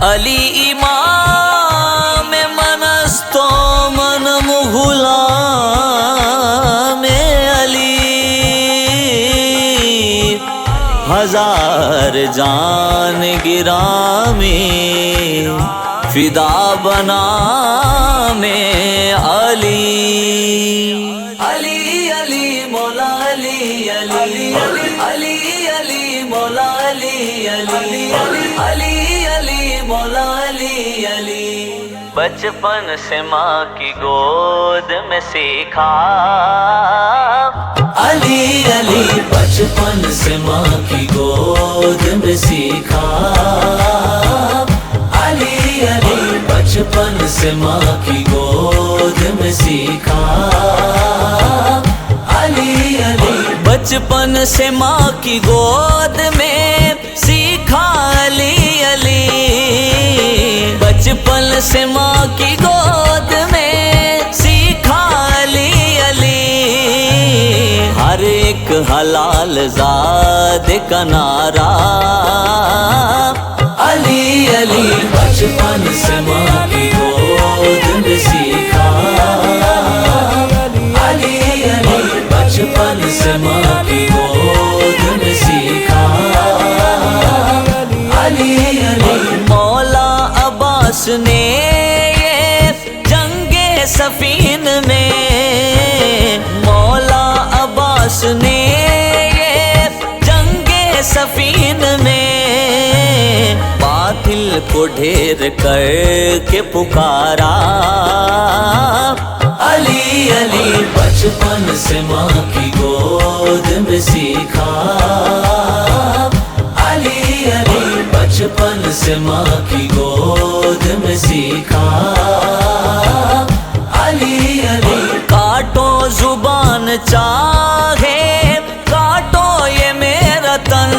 علی امام منست و منم غلام علی، ہزار جان گرامی فدا بنا میں علی۔ علی علی مولا علی علی علی علی مولا علی علی علی علی مولا علی علی۔ بچپن سے ماں کی گود میں سیکھا علی علی، بچپن سے ماں کی گود میں سیکھا علی علی، بچپن سے ماں کی گود میں سیکھا علی علی، بچپن سے ماں کی گود میں سیکھا علی علی، بچپن سے ماں کی گود میں سیکھا علی علی، ہر ایک حلال زاد کا نعرہ علی علی، بچپن سے ماں کی گود میں سیکھا علی علی، بچپن سے ماں کی گود میں سیکھا علی علی۔ مولا عباس نے یہ جنگ صفین میں، مولا عباس نے یہ جنگ صفین میں باطل کو ڈھیر کر کے پکارا علی علی، بچپن سے ماں کی گود میں سیکھا علی علی، بچپن سے ماں کی گود میں سیکھا علی علی، کاٹو زبان چاہے کاٹو یہ میرا تن،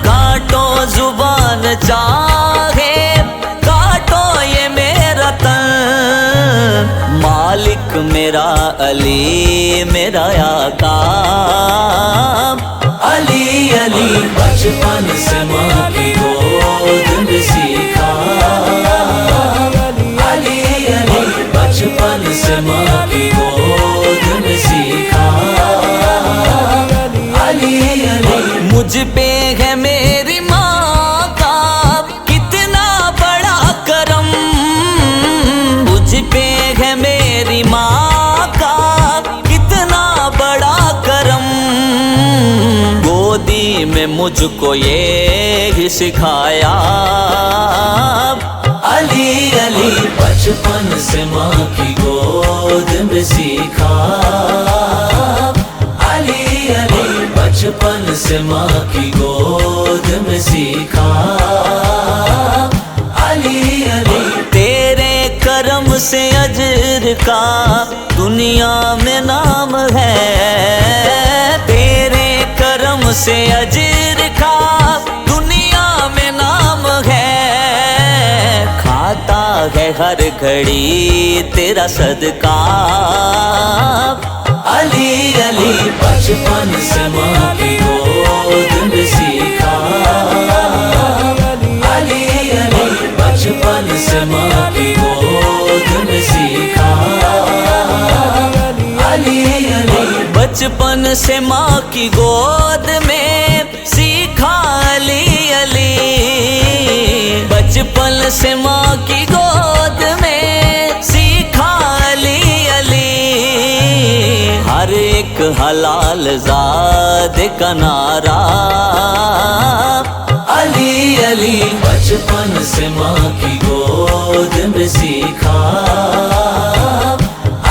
کاٹو زبان چاہے کاٹو یہ میرا تن، مالک میرا علی میرا آقا علی علی، بچپن سے ماں کی گود میں سیکھا علی علی، بچپن سے ماں کی گود میں سیکھا علی علی، مجھ پہ ہے میری ماں کا کتنا بڑا کرم، مجھ پہ ہے میری ماں کا کتنا بڑا کرم، گودی میں مجھ کو یہ سکھایا علی علی، بچپن سے ماں کی گود میں سیکھا علی علی، بچپن سے ماں کی گود میں سیکھا علی علی، تیرے کرم سے اجر کا دنیا میں نام ہے، تیرے کرم سے اجر کا دنیا میں نام ہے، کھاتا ہے ہر گھڑی تیرا صدقہ علی علی، بچپن سے ماں کی گود میں سیکھا علی علی، بچپن سے ماں کی گود میں سیکھا علی علی، بچپن سے ماں کی گود میں سیکھا علی علی، بچپن سے ماں کی گود میں سیکھا علی علی، ہر ایک حلال زاد کا نعرہ علی علی، بچپن سے ماں کی گود میں سیکھا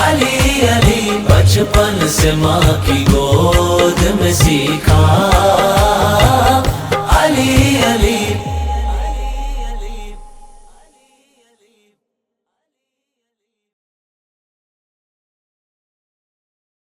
علی علی، بچپن سے ماں کی گود میں سیکھا